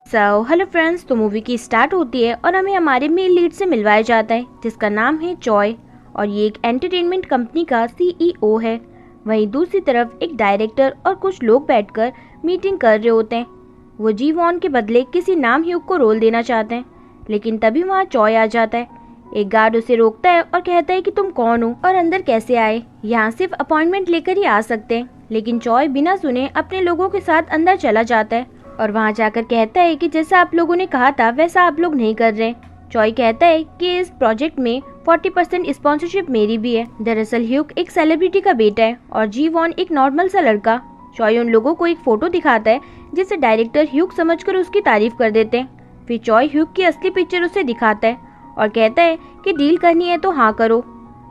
Hello friends, तो movie की start होती है और हमें हमारे मेन लीड से मिलवाया जाता है जिसका नाम है चॉय और ये एक एंटरटेनमेंट कंपनी का सीईओ है। वहीं दूसरी तरफ एक डायरेक्टर और कुछ लोग बैठकर मीटिंग कर रहे होते हैं। वो जी वॉन के बदले किसी नाम ह्यूग को रोल देना चाहते हैं, लेकिन तभी वहाँ चॉय आ जाता है। एक गार्ड उसे रोकता है और कहता है कि तुम कौन हो और अंदर कैसे आए, यहाँ सिर्फ अपॉइंटमेंट लेकर ही आ सकते हैं। लेकिन चॉय बिना सुने अपने लोगों के साथ अंदर चला जाता है और वहाँ जाकर कहता है कि जैसा आप लोगों ने कहा था वैसा आप लोग नहीं कर रहे। चॉय कहता है कि इस प्रोजेक्ट में 40% स्पॉन्सरशिप मेरी भी है। दरअसल ह्यूग एक सेलिब्रिटी का बेटा है और जी वॉन एक नॉर्मल सा लड़का। चॉय उन लोगों को एक फोटो दिखाता है जिसे डायरेक्टर ह्यूग समझकर उसकी तारीफ कर देते हैं। फिर चॉय ह्यूग की असली पिक्चर उसे दिखाता है और कहता है कि डील करनी है तो हाँ करो,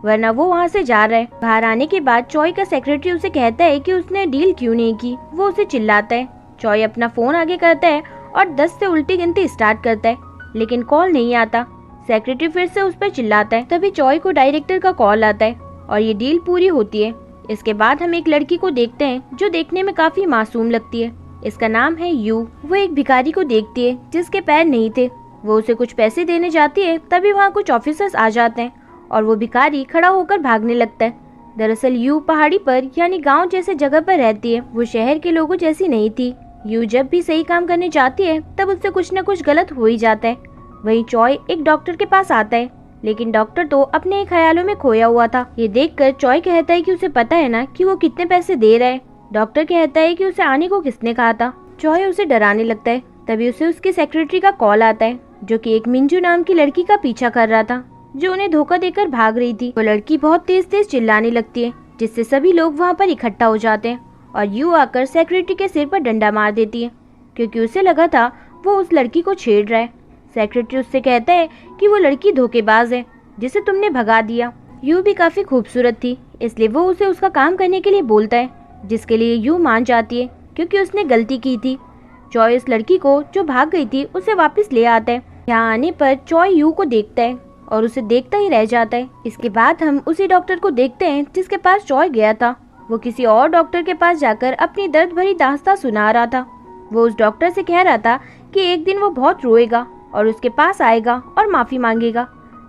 वरना वो वहाँ से जा रहा है। बाहर आने के बाद चॉय का सेक्रेटरी उसे कहता है कि उसने डील क्यों नहीं की। वो उसे चिल्लाता है। चॉय अपना फोन आगे करता है और 10 से उल्टी गिनती स्टार्ट करता है, लेकिन कॉल नहीं आता। सेक्रेटरी फिर से उस पर चिल्लाता है। तभी चॉय को डायरेक्टर का कॉल आता है और ये डील पूरी होती है। इसके बाद हम एक लड़की को देखते हैं जो देखने में काफी मासूम लगती है। इसका नाम है यू। वो एक भिखारी को देखती है जिसके पैर नहीं थे। वो उसे कुछ पैसे देने जाती है, तभी वहाँ कुछ ऑफिसर्स आ जाते हैं और वो भिखारी खड़ा होकर भागने लगता है। दरअसल यू पहाड़ी पर यानी गांव जैसे जगह पर रहती है। वो शहर के लोगों जैसी नहीं थी। यू जब भी सही काम करने जाती है तब उससे कुछ न कुछ गलत हो ही जाता है। वहीं चॉय एक डॉक्टर के पास आता है, लेकिन डॉक्टर तो अपने ख्यालों में खोया हुआ था। ये देखकर चॉय कहता है कि उसे पता है ना कि वो कितने पैसे दे रहा है। डॉक्टर कहता है कि उसे आने को किसने कहा था। चॉय उसे डराने लगता है। तभी उसे उसके सेक्रेटरी का कॉल आता है जो कि एक मिंजू नाम की लड़की का पीछा कर रहा था जो उन्हें धोखा देकर भाग रही थी। वो लड़की बहुत तेज तेज चिल्लाने लगती है जिससे सभी लोग वहाँ पर इकट्ठा हो जाते हैं और यू आकर सेक्रेटरी के सिर पर डंडा मार देती है क्योंकि उसे लगा था वो उस लड़की को छेड़ रहा है। सेक्रेटरी उससे कहता है कि वो लड़की धोखेबाज है जिसे तुमने भगा दिया। यू भी काफी खूबसूरत थी, इसलिए वो उसे उसका काम करने के लिए बोलता है, जिसके लिए यू मान जाती है क्योंकि उसने गलती की थी। चॉय इस लड़की को जो भाग गई थी उसे वापस ले आता है। यहाँ आने पर चॉय यू को देखता है और उसे देखता ही रह जाता है। इसके बाद हम उसी डॉक्टर को देखते हैं जिसके पास चॉय गया था। वो किसी और डॉक्टर के पास जाकर अपनी दर्द भरी दास्तां सुना रहा था। वो उस डॉक्टर से कह रहा था कि एक दिन वो बहुत रोएगा और उसके पास आएगा और माफी मांगेगा।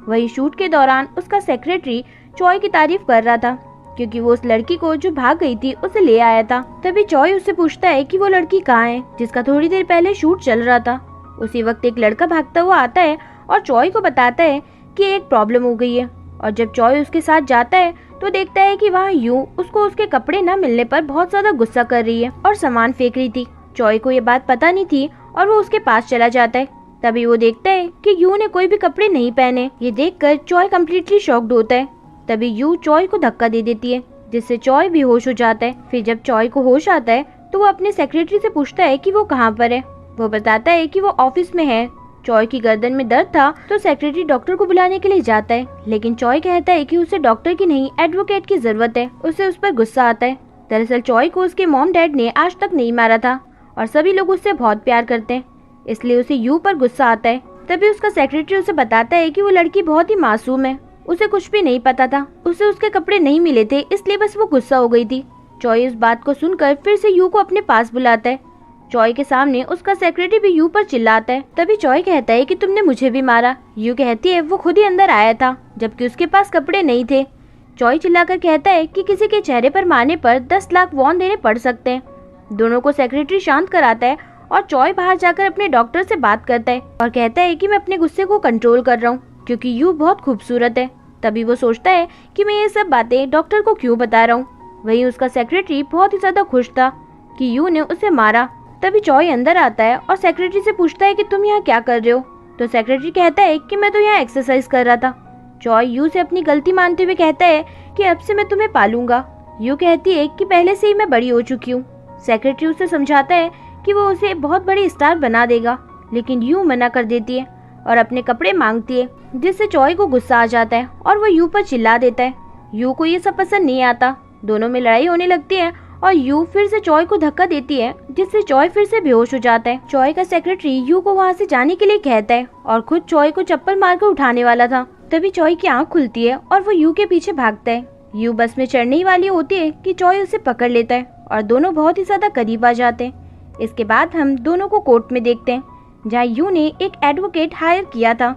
वही शूट के दौरान उसका सेक्रेटरी चॉय की तारीफ कर रहा था क्योंकि वो उस लड़की को जो भाग गई थी उसे ले आया था। तभी चॉय उससे पूछता है कि वो लड़की कहाँ है जिसका थोड़ी देर पहले शूट चल रहा था। उसी वक्त एक लड़का भागता हुआ आता है और चॉय को बताता है कि एक प्रॉब्लम हो गई है। और जब चॉय उसके साथ जाता है तो देखता है कि वहाँ यू उसको उसके कपड़े न मिलने पर बहुत ज्यादा गुस्सा कर रही है और सामान फेंक रही थी। चॉय को ये बात पता नहीं थी और वो उसके पास चला जाता है। तभी वो देखता है कि यू ने कोई भी कपड़े नहीं पहने। ये देखकर चॉय कम्प्लीटली शॉक्ड होता है। तभी यू चॉय को धक्का दे देती है जिससे चॉय बेहोश हो जाता है। फिर जब चॉय को होश आता है तो वो अपने सेक्रेटरी से पूछता है कि वो कहाँ पर है। वो बताता है कि वो ऑफिस में है। चॉय की गर्दन में दर्द था तो सेक्रेटरी डॉक्टर को बुलाने के लिए जाता है, लेकिन चॉय कहता है कि उसे डॉक्टर की नहीं एडवोकेट की जरूरत है। उसे उस पर गुस्सा आता है। दरअसल चॉय को उसके मॉम डैड ने आज तक नहीं मारा था और सभी लोग उससे बहुत प्यार करते हैं, इसलिए उसे यू पर गुस्सा आता है। तभी उसका सेक्रेटरी उसे बताता है कि वो लड़की बहुत ही मासूम है, उसे कुछ भी नहीं पता था, उसे उसके कपड़े नहीं मिले थे इसलिए बस वो गुस्सा हो गई थी। चॉय इस बात को सुनकर फिर से यू को अपने पास बुलाता है। चॉय के सामने उसका सेक्रेटरी भी यू पर चिल्लाता है। तभी चॉय कहता है कि तुमने मुझे भी मारा। यू कहती है वो खुद ही अंदर आया था जबकि उसके पास कपड़े नहीं थे। चॉय चिल्लाकर कहता है कि किसी के चेहरे पर मारने पर 10 लाख वॉन देने पड़ सकते हैं। दोनों को सेक्रेटरी शांत कराता है और चॉय बाहर जाकर अपने डॉक्टर से बात करता है और कहता है कि मैं अपने गुस्से को कंट्रोल कर रहा हूँ क्योंकि यू बहुत खूबसूरत है। तभी वो सोचता है कि मैं ये सब बातें डॉक्टर को क्यों बता रहा हूँ। वहीं उसका सेक्रेटरी बहुत ही ज्यादा खुश था कि यू ने उसे मारा। तभी चॉय अंदर आता है और सेक्रेटरी से पूछता है कि तुम यहाँ क्या कर रहे हो। तो सेक्रेटरी कहता है कि मैं तो यहाँ एक्सरसाइज कर रहा था। चॉय यू से अपनी गलती मानते हुए कहता है कि अब से मैं तुम्हें पालूंगा। यू कहती है कि पहले से ही मैं बड़ी हो चुकी हूँ। सेक्रेटरी उसे समझाता है कि वो उसे बहुत बड़ी स्टार बना देगा, लेकिन यू मना कर देती है और अपने कपड़े मांगती है, जिससे चॉय को गुस्सा आ जाता है और वो यू पर चिल्ला देता है। यू को ये सब पसंद नहीं आता। दोनों में लड़ाई होने लगती है और यू फिर से चॉय को धक्का देती है जिससे चॉय फिर से बेहोश हो जाता है। चॉय का सेक्रेटरी यू को वहाँ से जाने के लिए कहता है और खुद चॉय को चप्पल मारकर उठाने वाला था। तभी चॉय की आंख खुलती है और वो यू के पीछे भागता है। यू बस में चढ़ने ही वाली होती है कि चॉय उसे पकड़ लेता है और दोनों बहुत ही ज्यादा करीब आ जाते हैं। इसके बाद हम दोनों को कोर्ट में देखते हैं जहाँ यू ने एक एडवोकेट हायर किया था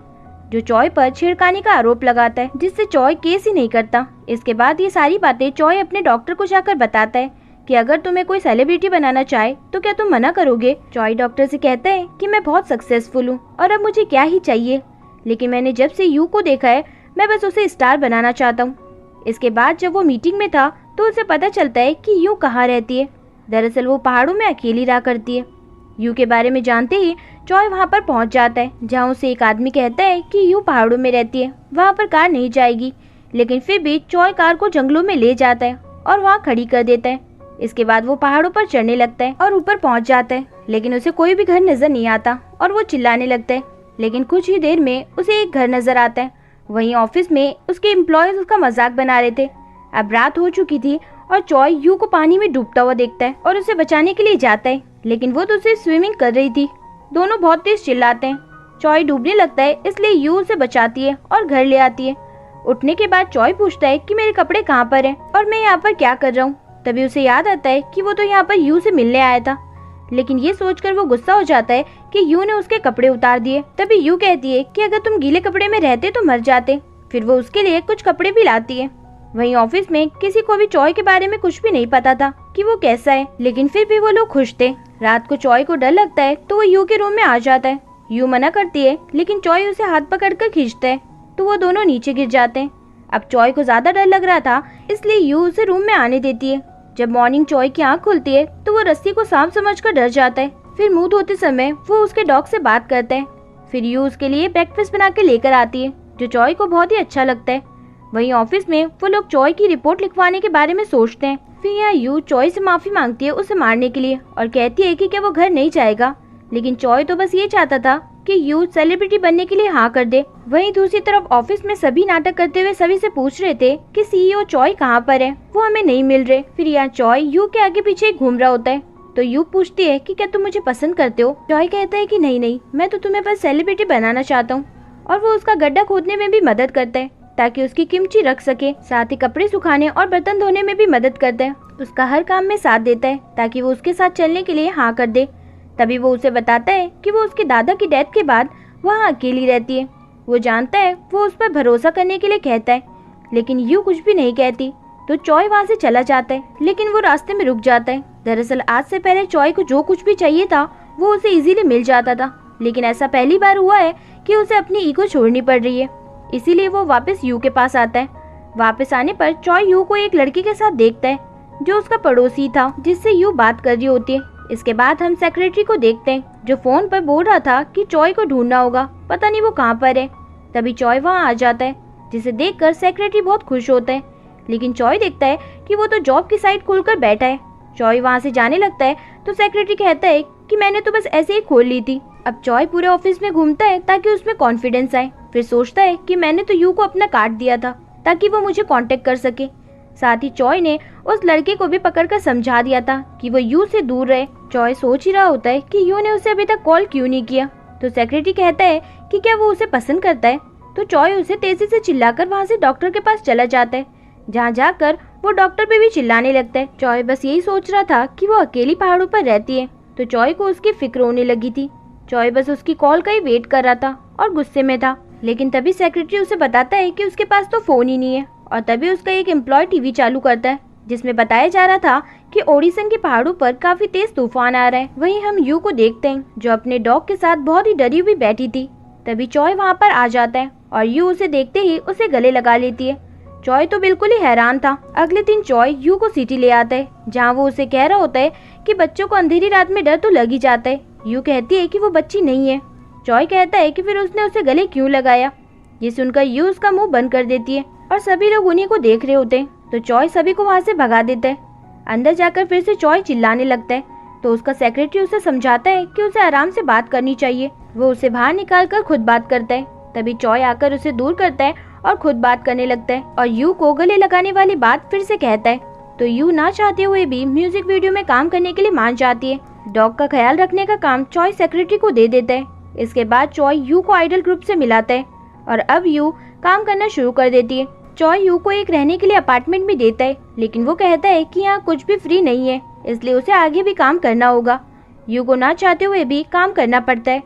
जो चॉय पर छेड़खानी का आरोप लगाता है, जिससे चॉय केस ही नहीं करता। इसके बाद ये सारी बातें चॉय अपने डॉक्टर को जाकर बताता है कि अगर तुम्हें कोई सेलिब्रिटी बनाना चाहे तो क्या तुम मना करोगे। चॉय डॉक्टर से कहता है कि मैं बहुत सक्सेसफुल हूँ और अब मुझे क्या ही चाहिए, लेकिन मैंने जब से यू को देखा है मैं बस उसे स्टार बनाना चाहता हूँ। इसके बाद जब वो मीटिंग में था तो उसे पता चलता है कि यू कहाँ रहती है। दरअसल वो पहाड़ों में अकेली रहा करती है। यू के बारे में जानते ही चॉय वहाँ पर पहुँच जाता है, जहाँ उसे एक आदमी कहता है कि यू पहाड़ों में रहती है, वहाँ पर कार नहीं जाएगी। लेकिन फिर भी चॉय कार को जंगलों में ले जाता है और वहाँ खड़ी कर देता है। इसके बाद वो पहाड़ों पर चढ़ने लगता है और ऊपर पहुँच जाता है, लेकिन उसे कोई भी घर नजर नहीं आता और वो चिल्लाने लगता है। लेकिन कुछ ही देर में उसे एक घर नजर आता है। वहीं ऑफिस में उसके एम्प्लॉयज उसका मजाक बना रहे थे। अब रात हो चुकी थी और चॉय यू को पानी में डूबता हुआ देखता है और उसे बचाने के लिए जाता है, लेकिन वो तो उसे स्विमिंग कर रही थी। दोनों बहुत तेज चिल्लाते हैं। चॉय डूबने लगता है, इसलिए यू उसे बचाती है और घर ले आती है। उठने के बाद चॉय पूछता है कि मेरे कपड़े कहाँ पर हैं और मैं यहाँ पर क्या कर रहा हूँ। तभी उसे याद आता है कि वो तो यहाँ पर यू से मिलने आया था, लेकिन ये सोचकर वो गुस्सा हो जाता है कि यू ने उसके कपड़े उतार दिए। तभी यू कहती है कि अगर तुम गीले कपड़े में रहते तो मर जाते। फिर वो उसके लिए कुछ कपड़े भी लाती है। वहीं ऑफिस में किसी को भी चॉय के बारे में कुछ भी नहीं पता था कि वो कैसा है, लेकिन फिर भी वो लोग खुश थे। रात को चॉय को डर लगता है तो वो यू के रूम में आ जाता है। यू मना करती है, लेकिन चॉय उसे हाथ पकड़कर खींचता है तो वो दोनों नीचे गिर जाते हैं। अब चॉय को ज्यादा डर लग रहा था, इसलिए यू उसे रूम में आने देती है। जब मॉर्निंग चॉय की आंख खुलती है तो वो रस्सी को सांप समझकर डर जाता है। फिर मुंह धोते समय वो उसके डॉग से बात करता है। फिर यू उसके लिए ब्रेकफास्ट बना के लेकर आती है, जो चॉय को बहुत ही अच्छा लगता है। वहीं ऑफिस में वो लोग चॉय की रिपोर्ट लिखवाने के बारे में सोचते हैं। फिर यहाँ यू चॉय से माफी मांगती है उसे मारने के लिए और कहती है कि क्या वो घर नहीं जाएगा, लेकिन चॉय तो बस ये चाहता था कि यू सेलिब्रिटी बनने के लिए हाँ कर दे। वहीं दूसरी तरफ ऑफिस में सभी नाटक करते हुए सभी से पूछ रहे थे कि सीईओ चॉय कहाँ पर है, वो हमें नहीं मिल रहे। फिर यहाँ चॉय यू के आगे पीछे घूम रहा होता है तो यू पूछती है कि क्या तुम मुझे पसंद करते हो। चॉय कहता है कि नहीं नहीं, मैं तो तुम्हें बस सेलिब्रिटी बनाना चाहता हूँ, और वो उसका गड्ढा खोदने में भी मदद करता है ताकि उसकी किमची रख सके। साथ ही कपड़े सुखाने और बर्तन धोने में भी मदद करता है। उसका हर काम में साथ देता है ताकि वो उसके साथ चलने के लिए हाँ कर दे। तभी वो उसे बताता है कि वो उसके दादा की डेथ के बाद वहाँ अकेली रहती है। वो जानता है वो उस पर भरोसा करने के लिए कहता है, लेकिन यू कुछ भी नहीं कहती तो चॉय वहाँ से चला जाता है, लेकिन वो रास्ते में रुक जाता है। दरअसल आज से पहले चॉय को जो कुछ भी चाहिए था वो उसे इजीली मिल जाता था, लेकिन ऐसा पहली बार हुआ है कि उसे अपनी ईगो छोड़नी पड़ रही है। इसीलिए वो वापस यू के पास आता है। वापस आने पर चॉय यू को एक लड़के के साथ देखता है जो उसका पड़ोसी था, जिससे यू बात कर रही होती है। इसके बाद हम सेक्रेटरी को देखते हैं जो फोन पर बोल रहा था कि चॉय को ढूंढना होगा, पता नहीं वो कहाँ पर है। तभी चॉय वहाँ आ जाता है, जिसे देखकर सेक्रेटरी बहुत खुश होता है, लेकिन चॉय देखता है कि वो तो जॉब की साइट खोलकर बैठा है। चॉय वहाँ से जाने लगता है तो सेक्रेटरी कहता है कि मैंने तो बस ऐसे ही खोल ली थी। अब चॉय पूरे ऑफिस में घूमता है ताकि उसमें कॉन्फिडेंस आए। फिर सोचता है कि मैंने तो यू को अपना कार्ड दिया था ताकि वो मुझे कांटेक्ट कर सके। साथ ही चॉय ने उस लड़के को भी पकड़कर समझा दिया था कि वो यू से दूर रहे। चॉय सोच ही रहा होता है कि यू ने उसे अभी तक कॉल क्यों नहीं किया, तो सेक्रेटरी कहता है कि क्या वो उसे पसंद करता है। तो चॉय उसे तेजी से चिल्लाकर वहाँ से डॉक्टर के पास चला जाता है, जहाँ जाकर वो डॉक्टर पे भी चिल्लाने लगता है। चॉय बस यही सोच रहा था कि वो अकेली पहाड़ों पर रहती है, तो चॉय को उसकी फिक्र होने लगी थी। चॉय बस उसकी कॉल का ही वेट कर रहा था और गुस्से में था, लेकिन तभी सेक्रेटरी उसे बताता है कि उसके पास तो फोन ही नहीं है। और तभी उसका एक एम्प्लॉय टीवी चालू करता है जिसमें बताया जा रहा था कि ओडिशन के पहाड़ों पर काफी तेज तूफान आ रहा है। वहीं हम यू को देखते हैं जो अपने डॉग के साथ बहुत ही डरी हुई बैठी थी। तभी चॉय वहाँ पर आ जाता है और यू उसे देखते ही उसे गले लगा लेती है। चॉय तो बिल्कुल ही हैरान था। अगले दिन चॉय यू को सिटी ले आता है, जहाँ वो उसे कह रहा होता है कि बच्चों को अंधेरी रात में डर तो लग ही जाता है। यू कहती है कि वो बच्ची नहीं है। चॉय कहता है कि फिर उसने उसे गले क्यों लगाया। ये सुनकर यू उसका मुंह बंद कर देती है और सभी लोग उन्हीं को देख रहे होते हैं, तो चॉय सभी को वहाँ से भगा देता है। अंदर जाकर फिर से चॉय चिल्लाने लगता है, तो उसका सेक्रेटरी उसे समझाता है कि उसे आराम से बात करनी चाहिए। वो उसे बाहर निकाल कर खुद बात करता है। तभी चॉय आकर उसे दूर करता है और खुद बात करने लगता है और यू को गले लगाने वाली बात फिर से कहता है। तो यू ना चाहते हुए भी म्यूजिक वीडियो में काम करने के लिए मान जाती है। डॉग का ख्याल रखने का काम चॉय सेक्रेटरी को दे देता है। इसके बाद चॉय यू को आइडल ग्रुप से मिलाता है और अब यू काम करना शुरू कर देती है। चॉय यू को एक रहने के लिए अपार्टमेंट भी देता है, लेकिन वो कहता है कि यहाँ कुछ भी फ्री नहीं है, इसलिए उसे आगे भी काम करना होगा। यू को ना चाहते हुए भी काम करना पड़ता है।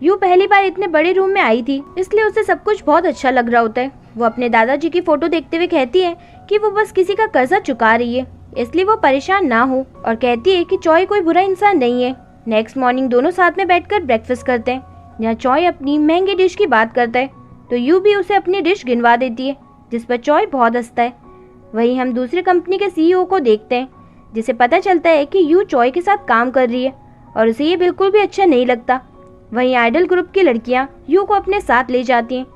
यू पहली बार इतने बड़े रूम में आई थी, इसलिए उसे सब कुछ बहुत अच्छा लग रहा होता है। वो अपने दादाजी की फोटो देखते हुए कहती है कि वो बस किसी का कर्जा चुका रही है, इसलिए वो परेशान ना हो, और कहती है कि चॉय कोई बुरा इंसान नहीं है। नेक्स्ट मॉर्निंग दोनों साथ में बैठकर ब्रेकफास्ट करते हैं, जहाँ चॉय अपनी महंगी डिश की बात करता है तो यू भी उसे अपनी डिश गिनवा देती है, जिस पर चॉय बहुत हंसता है। वहीं हम दूसरी कंपनी के सीईओ को देखते हैं, जिसे पता चलता है कि यू चॉय के साथ काम कर रही है और उसे ये बिल्कुल भी अच्छा नहीं लगता। वहीं आइडल ग्रुप की लड़कियां यू को अपने साथ ले जाती हैं।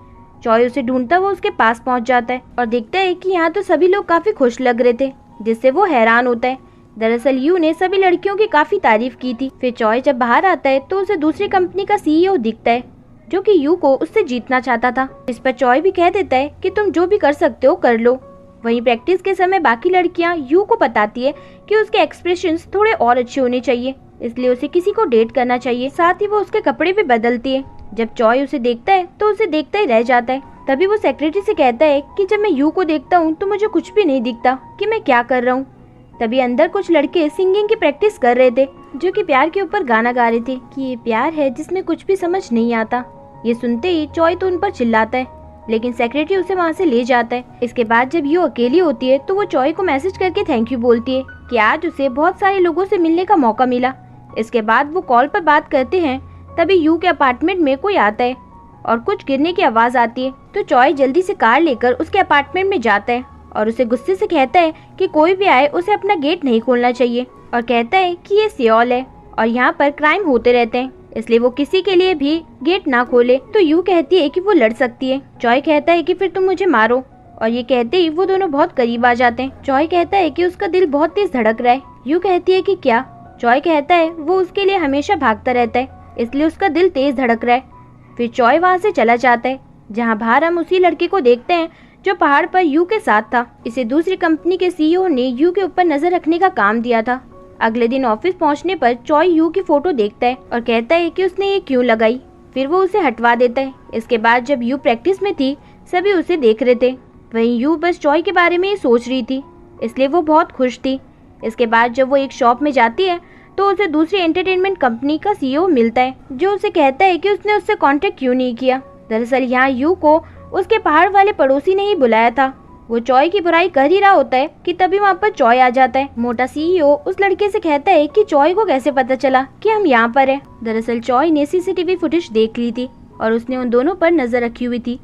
चॉय उसे ढूंढता वो उसके पास पहुंच जाता है और देखता है कि यहाँ तो सभी लोग काफी खुश लग रहे थे, जिससे वो हैरान होता है। दरअसल यू ने सभी लड़कियों की काफी तारीफ की थी। फिर चॉय जब बाहर आता है तो उसे दूसरी कंपनी का सीईओ दिखता है, जो कि यू को उससे जीतना चाहता था। इस पर चॉय भी कह देता है कि तुम जो भी कर सकते हो कर लो। वहीं प्रैक्टिस के समय बाकी लड़कियां यू को बताती है कि उसके एक्सप्रेशंस थोड़े और अच्छे होने चाहिए, इसलिए उसे किसी को डेट करना चाहिए। साथ ही वो उसके कपड़े भी बदलती है। जब चॉय उसे देखता है तो उसे देखता ही रह जाता है। तभी वो सेक्रेटरी से कहता है कि जब मैं यू को देखता हूँ तो मुझे कुछ भी नहीं दिखता कि मैं क्या कर रहा हूँ। तभी अंदर कुछ लड़के सिंगिंग की प्रैक्टिस कर रहे थे, जो कि प्यार के ऊपर गाना गा रहे थे कि ये प्यार है जिसमें कुछ भी समझ नहीं आता। ये सुनते ही चॉय तो उन पर चिल्लाता है, लेकिन सेक्रेटरी उसे वहाँ से ले जाता है। इसके बाद जब यू अकेली होती है तो वो चॉय को मैसेज करके थैंक यू बोलती है कि आज उसे बहुत सारे लोगों से मिलने का मौका मिला। इसके बाद वो कॉल पर बात करते हैं। तभी यू के अपार्टमेंट में कोई आता है और कुछ गिरने की आवाज आती है, तो चॉय जल्दी से कार लेकर उसके अपार्टमेंट में जाता है और उसे गुस्से से कहता है कि कोई भी आए उसे अपना गेट नहीं खोलना चाहिए, और कहता है कि ये सियोल है और यहाँ पर क्राइम होते रहते हैं, इसलिए वो किसी के लिए भी गेट ना खोले। तो यू कहती है कि वो लड़ सकती है। चॉय कहता है कि फिर तुम मुझे मारो, और ये कहते ही वो दोनों बहुत करीब आ जाते हैं। चॉय कहता है कि उसका दिल बहुत तेज धड़क रहा है। यू कहती है कि क्या? चॉय कहता है वो उसके लिए हमेशा भागता रहता है, इसलिए उसका दिल तेज धड़क रहा है। फिर चॉय वहाँ से चला जाता है, जहाँ बाहर हम उसी लड़के को देखते हैं जो पहाड़ पर यू के साथ था। इसे दूसरी कंपनी के सीईओ ने यू के ऊपर नजर रखने का काम दिया था। अगले दिन ऑफिस पहुंचने पर चॉय यू की फोटो देखता है और कहता है कि उसने ये क्यों लगाई। फिर वो उसे हटवा देता है। इसके बाद जब यू प्रैक्टिस में थी सभी उसे देख रहे थे, वहीं यू बस चॉय के बारे में ही सोच रही थी, इसलिए वो बहुत खुश थी। इसके बाद जब वो एक शॉप में जाती है तो उसे दूसरी एंटरटेनमेंट कंपनी का सीईओ मिलता है, जो उसे कहता है कि उसने उससे कांटेक्ट क्यों नहीं किया। दरअसल यहाँ यू को उसके पहाड़ वाले पड़ोसी ने ही बुलाया था। वो चॉय की बुराई कर ही रहा होता है कि तभी वहाँ पर चॉय आ जाता है। मोटा सीईओ उस लड़के से कहता है कि चॉय को कैसे पता चला कि हम यहाँ पर हैं। दरअसल चॉय ने सीसीटीवी फुटेज देख ली थी और उसने उन दोनों पर नजर रखी हुई थी।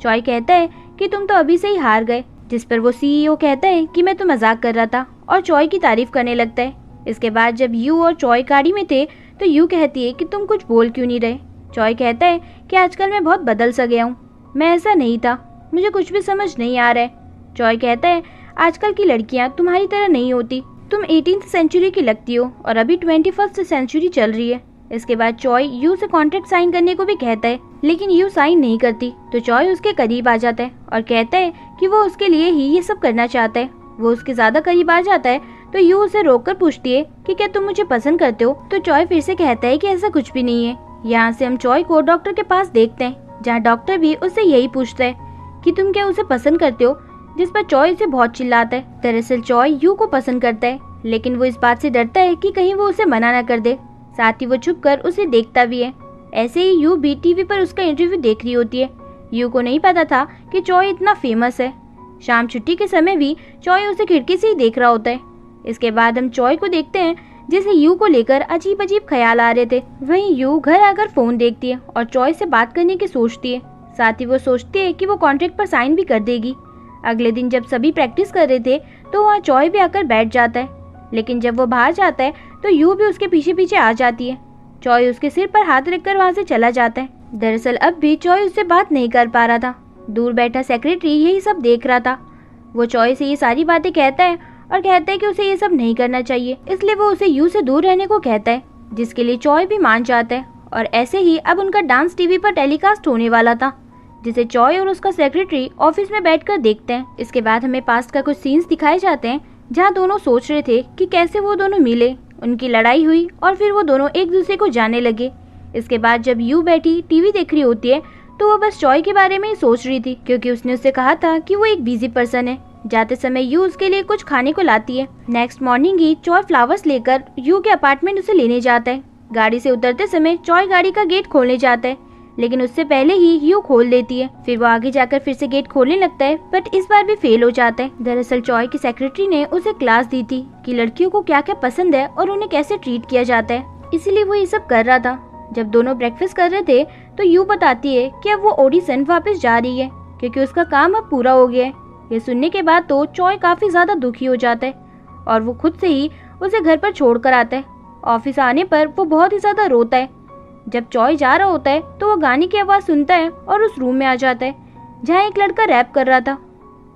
चॉय कहता है कि तुम तो अभी से ही हार गए, जिस पर वो सीईओ कहता है कि मैं तो मजाक कर रहा था, और चॉय की तारीफ करने लगता है। इसके बाद जब यू और चॉय गाड़ी में थे तो यू कहती है कि तुम कुछ बोल क्यों नहीं रहे। चॉय कहता है कि आजकल मैं बहुत बदल सा गया हूँ, मैं ऐसा नहीं था, मुझे कुछ भी समझ नहीं आ रहा है। चॉय कहता है आजकल की लड़कियां तुम्हारी तरह नहीं होती, तुम 18th सेंचुरी की लगती हो और अभी 21st सेंचुरी चल रही है। इसके बाद चॉय यू से कॉन्ट्रैक्ट साइन करने को भी कहता है, लेकिन यू साइन नहीं करती। तो चॉय उसके करीब आ जाता है और कहता है कि वो उसके लिए ही ये सब करना चाहता है। वो उसके ज्यादा करीब आ जाता है तो यू उसे रोककर पूछती है कि क्या तुम मुझे पसंद करते हो। तो चॉय फिर से कहता है कि ऐसा कुछ भी नहीं है। यहाँ से हम चॉय को डॉक्टर के पास देखते हैं, जहाँ डॉक्टर भी उससे यही पूछता है कि तुम क्या उसे पसंद करते हो, जिस पर चॉय उसे बहुत चिल्लाता है। दरअसल चॉय यू को पसंद करता है, लेकिन वो इस बात से डरता है कि कहीं वो उसे मना न कर दे। साथ ही वो छुपकर उसे देखता भी है। ऐसे ही यू भी टीवी पर उसका इंटरव्यू देख रही होती है। यू को नहीं पता था कि चॉय इतना फेमस है। शाम छुट्टी के समय भी चॉय उसे खिड़की से ही देख रहा होता है। इसके बाद हम चॉय को देखते हैं, जिसे यू को लेकर अजीब अजीब ख्याल आ रहे थे। वहीं यू घर आकर फोन देखती है और चॉय से बात करने की सोचती है। साथ ही वो सोचती है कि वो कॉन्ट्रैक्ट पर साइन भी कर देगी। अगले दिन जब सभी प्रैक्टिस कर रहे थे तो वहाँ चॉय भी आकर बैठ जाता है, लेकिन जब वो बाहर जाता है तो यू भी उसके पीछे पीछे आ जाती है। चॉय उसके सिर पर हाथ रखकर वहाँ से चला जाता है। दरअसल अब भी चॉय उससे बात नहीं कर पा रहा था। दूर बैठा सेक्रेटरी यही सब देख रहा था। वो चॉय से ये सारी बातें कहता है और कहता है कि उसे ये सब नहीं करना चाहिए, इसलिए वो उसे यू से दूर रहने को कहता है, जिसके लिए चॉय भी मान जाता है। और ऐसे ही अब उनका डांस टीवी पर टेलीकास्ट होने वाला था, जिसे चॉय और उसका सेक्रेटरी ऑफिस में बैठकर देखते हैं। इसके बाद हमें पास्ट का कुछ सीन्स दिखाए जाते हैं, जहाँ दोनों सोच रहे थे कि कैसे वो दोनों मिले, उनकी लड़ाई हुई और फिर वो दोनों एक दूसरे को जाने लगे। इसके बाद जब यू बैठी टीवी देख रही होती है तो वो बस चॉय के बारे में ही सोच रही थी, क्योंकि उसने उससे कहा था कि वो एक बिजी पर्सन है। जाते समय यू उसके लिए कुछ खाने को लाती है। नेक्स्ट मॉर्निंग ही चॉय फ्लावर्स लेकर यू के अपार्टमेंट उसे लेने जाता है। गाड़ी से उतरते समय चॉय गाड़ी का गेट खोलने जाता है, लेकिन उससे पहले ही यू खोल देती है। फिर वो आगे जाकर फिर से गेट खोलने लगता है, बट इस बार भी फेल हो जाता है। दरअसल चॉय की सेक्रेटरी ने उसे क्लास दी थी कि लड़कियों को क्या क्या पसंद है और उन्हें कैसे ट्रीट किया जाता है, इसीलिए वो ये सब कर रहा था। जब दोनों ब्रेकफास्ट कर रहे थे तो यू बताती है कि अब वो ऑडिशन वापस जा रही है क्योंकि उसका काम अब पूरा हो गया है। ये सुनने के बाद तो चॉय काफी ज्यादा दुखी हो जाता है और वो खुद से ही उसे घर पर छोड़ कर आता है। ऑफिस आने पर वो बहुत ही ज्यादा रोता है। जब चॉय जा रहा होता है तो वो गाने की आवाज सुनता है और उस रूम में आ जाता है जहाँ एक लड़का रैप कर रहा था।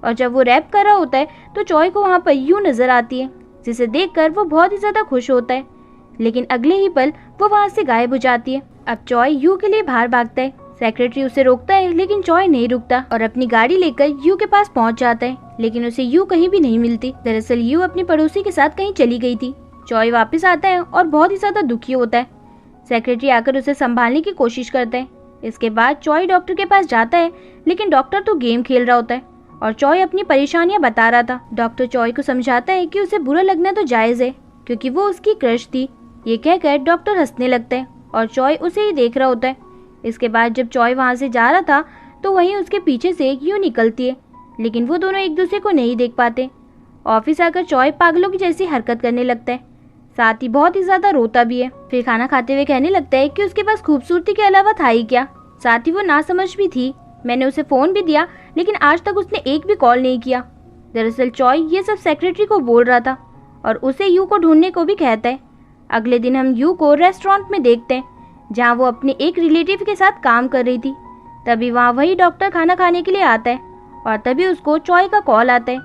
और जब वो रैप कर रहा होता है तो चॉय को वहाँ पर यू नजर आती है, जिसे देखकर वो बहुत ही ज्यादा खुश होता है। लेकिन अगले ही पल वो वहाँ से गायब हो जाती है। अब चॉय यू के लिए बाहर भागता है। सेक्रेटरी उसे रोकता है, लेकिन चॉय नहीं रुकता और अपनी गाड़ी लेकर यू के पास पहुँच जाता है, लेकिन उसे यू कहीं भी नहीं मिलती। दरअसल यू अपनी पड़ोसी के साथ कहीं चली गई थी। चॉय वापस आता है और बहुत ही ज्यादा दुखी होता है। सेक्रेटरी आकर उसे संभालने की कोशिश करता है। इसके बाद चॉय डॉक्टर के पास जाता है, लेकिन डॉक्टर तो गेम खेल रहा होता है और चॉय अपनी परेशानियां बता रहा था। डॉक्टर चॉय को समझाता है कि उसे बुरा लगना तो जायज है क्योंकि वो उसकी क्रश थी। ये कहकर डॉक्टर हंसने लगता है और चॉय उसे ही देख रहा होता है। इसके बाद जब चॉय वहाँ से जा रहा था तो वहीं उसके पीछे से यू निकलती है, लेकिन वो दोनों एक दूसरे को नहीं देख पाते। ऑफिस आकर चॉय पागलों की जैसी हरकत करने लगता है, साथ ही बहुत ही ज्यादा रोता भी है। फिर खाना खाते हुए कहने लगता है कि उसके पास खूबसूरती के अलावा था ही क्या। साथ ही वो नासमझ भी थी। मैंने उसे फोन भी दिया, लेकिन आज तक उसने एक भी कॉल नहीं किया। दरअसल चॉय ये सब सेक्रेटरी को बोल रहा था और उसे यू को ढूंढने को भी कहता है। अगले दिन हम यू को रेस्टोरेंट में देखते हैं जहाँ वो अपने एक रिलेटिव के साथ काम कर रही थी। तभी वहाँ वही डॉक्टर खाना खाने के लिए आता है और तभी उसको चॉय का कॉल आता है,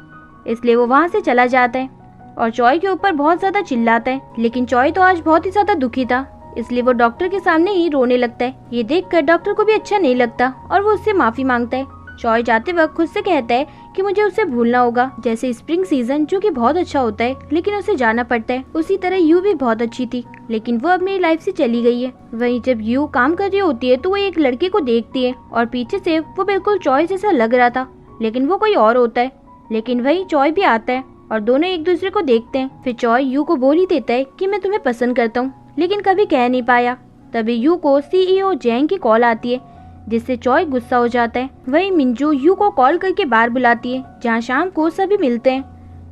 इसलिए वो वहाँ से चला जाता है और चॉय के ऊपर बहुत ज्यादा चिल्लाता है। लेकिन चॉय तो आज बहुत ही ज्यादा दुखी था, इसलिए वो डॉक्टर के सामने ही रोने लगता है। ये देखकर डॉक्टर को भी अच्छा नहीं लगता और वो उससे माफी मांगता है। चॉय जाते वक्त खुद से कहता है कि मुझे उसे भूलना होगा, जैसे स्प्रिंग सीजन जो कि बहुत अच्छा होता है, लेकिन उसे जाना पड़ता है। उसी तरह यू भी बहुत अच्छी थी, लेकिन वो अब मेरी लाइफ से चली गई है। वहीं जब यू काम कर रही होती है तो वो एक लड़के को देखती है और पीछे से वो बिल्कुल चॉय जैसा लग रहा था, लेकिन वो कोई और होता है। लेकिन वही चॉय भी आता है और दोनों एक दूसरे को देखते हैं। फिर चॉय यू को बोल ही देता है कि मैं तुम्हें पसंद करता हूँ, लेकिन कभी कह नहीं पाया। तभी यू को CEO जैंग की कॉल आती है, जिससे चॉय गुस्सा हो जाता है। वही मिंजू यू को कॉल करके बाहर बुलाती है जहाँ शाम को सभी मिलते हैं,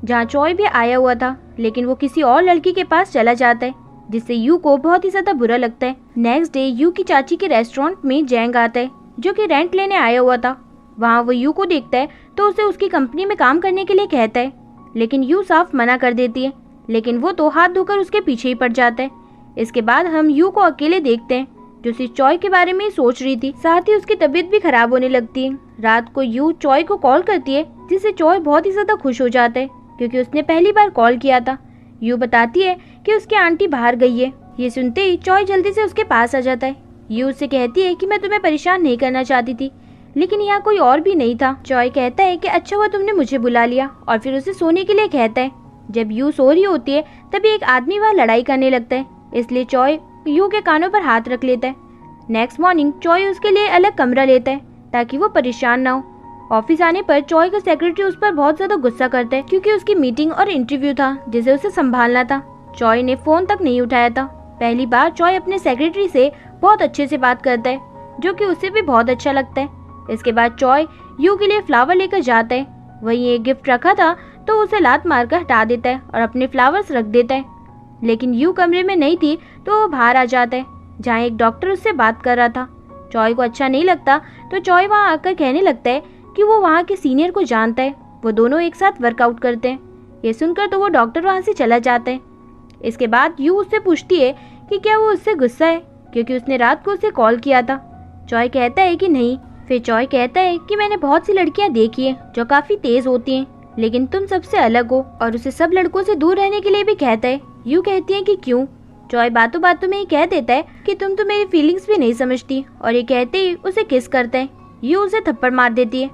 जहाँ चॉय भी आया हुआ था, लेकिन वो किसी और लड़की के पास चला जाता है, जिससे यू को बहुत ही ज्यादा बुरा लगता है। नेक्स्ट डे यू की चाची के रेस्टोरेंट में जैंग आता है, जो कि रेंट लेने आया हुआ था। वहाँ वो यू को देखता है तो उसे उसकी कंपनी में काम करने के लिए कहता है, लेकिन यू साफ मना कर देती है, लेकिन वो तो हाथ धोकर उसके पीछे ही पड़ जाता है। इसके बाद हम यू को अकेले देखते हैं, जो सिर्फ चॉय के बारे में ही सोच रही थी। साथ ही उसकी तबीयत भी खराब होने लगती है। रात को यू चॉय को कॉल करती है, जिससे चॉय बहुत ही ज्यादा खुश हो जाता है क्योंकि उसने पहली बार कॉल किया था। यू बताती है कि उसकी आंटी बाहर गई है। ये सुनते ही चॉय जल्दी से उसके पास आ जाता है। यू उससे कहती है कि मैं तुम्हें परेशान नहीं करना चाहती थी, लेकिन यहाँ कोई और भी नहीं था। चॉय कहता है कि अच्छा हुआ तुमने मुझे बुला लिया और फिर उसे सोने के लिए कहता है। जब यू सो रही होती है तभी एक आदमी वहाँ लड़ाई करने लगता है, इसलिए चॉय यू के कानों पर हाथ रख लेता है। नेक्स्ट मॉर्निंग चॉय उसके लिए अलग कमरा लेता है ताकि वो परेशान ना हो। ऑफिस आने पर चॉय का सेक्रेटरी उस पर बहुत ज्यादा गुस्सा करता है क्योंकि उसकी मीटिंग और इंटरव्यू था जिसे उसे संभालना था। चॉय ने फोन तक नहीं उठाया था। पहली बार चॉय अपने सेक्रेटरी से बहुत अच्छे से बात करता है, जो कि उसे भी बहुत अच्छा लगता है। इसके बाद चॉय यू के लिए फ्लावर लेकर जाता है। वहीं एक गिफ्ट रखा था तो उसे लात मारकर हटा देता है और अपने फ्लावर्स रख देता है। लेकिन यू कमरे में नहीं थी तो वो बाहर आ जाता है, जहाँ एक डॉक्टर उससे बात कर रहा था। चॉय को अच्छा नहीं लगता तो चॉय वहाँ आकर कहने लगता है कि वो वहाँ के सीनियर को जानता है। वो दोनों एक साथ वर्कआउट करते हैं। ये सुनकर तो वो डॉक्टर वहाँ से चला जाता है। इसके बाद यू उससे पूछती है कि क्या वो उससे गुस्सा है क्योंकि उसने रात को उसे कॉल किया था। चॉय कहता है कि नहीं। फिर चॉय कहता है कि मैंने बहुत सी लड़कियां देखी हैं जो काफी तेज होती हैं, लेकिन तुम सबसे अलग हो, और उसे सब लड़कों से दूर रहने के लिए भी कहता है। यू कहती है कि क्यों। चॉय बातों बातों में ही कह देता है कि तुम तो मेरी फीलिंग्स भी नहीं समझती, और ये कहते ही उसे किस करता है। यू उसे थप्पड़ मार देती है।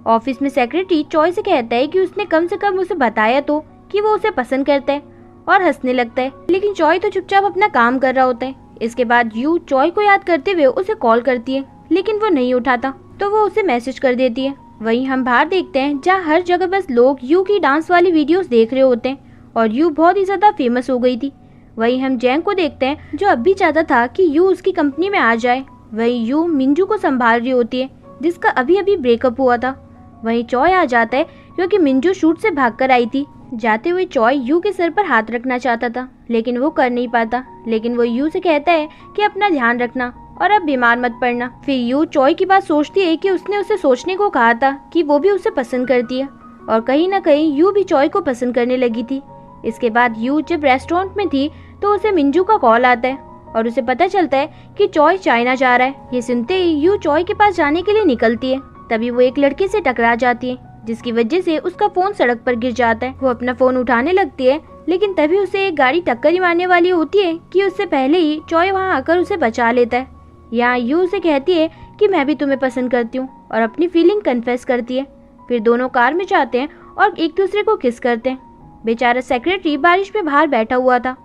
ऑफिस में सेक्रेटरी चॉय से कहता है कि उसने कम से कम उसे बताया तो कि वो उसे पसंद करता है, और हंसने लगता है। लेकिन चॉय तो चुपचाप अपना काम कर रहा होता है। इसके बाद यू चॉय को याद करते हुए उसे कॉल करती है, लेकिन वो नहीं उठाता तो वो उसे मैसेज कर देती है। वहीं हम बाहर देखते हैं जहाँ हर जगह बस लोग यू की डांस वाली वीडियोस देख रहे होते हैं, और यू बहुत ही ज्यादा फेमस हो गई थी। वहीं हम जैंग को देखते हैं जो अब भी चाहता था कि यू उसकी कंपनी में आ जाए। वहीं यू मिंजू को संभाल रही होती है जिसका अभी अभी ब्रेकअप हुआ था। वहीं चॉय आ जाता है क्योंकि मिंजू शूट से भागकर आई थी। जाते हुए चॉय यू के सर पर हाथ रखना चाहता था लेकिन वो कर नहीं पाता। लेकिन वो यू से कहता है कि अपना ध्यान रखना और अब बीमार मत पड़ना। फिर यू चॉय की बात सोचती है कि उसने उसे सोचने को कहा था कि वो भी उसे पसंद करती है और कहीं ना कहीं यू भी चॉय को पसंद करने लगी थी। इसके बाद यू जब रेस्टोरेंट में थी तो उसे मिंजू का कॉल आता है और उसे पता चलता है कि चॉय चाइना जा रहा है। ये सुनते ही यू चॉय के पास जाने के लिए निकलती है। तभी वो एक लड़के से टकरा जाती है जिसकी वजह से उसका फोन सड़क पर गिर जाता है। वो अपना फोन उठाने लगती है लेकिन तभी उसे एक गाड़ी टक्कर ही मारने वाली होती है कि उससे पहले ही चॉय वहाँ आकर उसे बचा लेता है। यहाँ यू उसे कहती है कि मैं भी तुम्हें पसंद करती हूँ और अपनी फीलिंग कन्फेस करती है। फिर दोनों कार में जाते हैं और एक दूसरे को किस करते हैं। बेचारा सेक्रेटरी बारिश में बाहर बैठा हुआ था।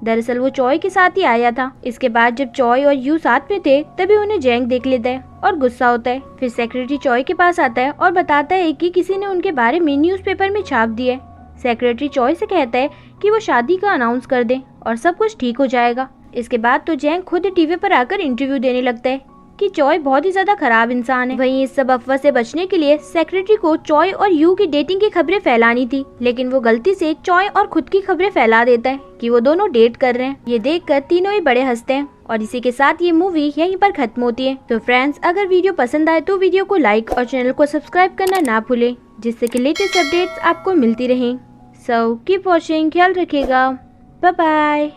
दरअसल वो चॉय के साथ ही आया था। इसके बाद जब चॉय और यू साथ में थे तभी उन्हें जैंग देख लेता है और गुस्सा होता है। फिर सेक्रेटरी चॉय के पास आता है और बताता है कि किसी ने उनके बारे में न्यूज़पेपर में छाप दिया है। सेक्रेटरी चॉय से कहता है कि वो शादी का अनाउंस कर दे और सब कुछ ठीक हो जाएगा। इसके बाद तो जैंग खुद टीवी पर आकर इंटरव्यू देने लगता है कि चॉय बहुत ही ज्यादा खराब इंसान है। वहीं इस सब अफवाह से बचने के लिए सेक्रेटरी को चॉय और यू की डेटिंग की खबरें फैलानी थी लेकिन वो गलती से चॉय और खुद की खबरें फैला देता है कि वो दोनों डेट कर रहे हैं। ये देखकर तीनों ही बड़े हंसते हैं और इसी के साथ ये मूवी यहीं पर खत्म होती है। तो फ्रेंड्स, अगर वीडियो पसंद आए तो वीडियो को लाइक और चैनल को सब्सक्राइब करना ना भूलें जिससे कि लेटेस्ट अपडेट्स आपको मिलती रहें। सो कीप वॉचिंग, ख्याल रखिएगा, बाय बाय।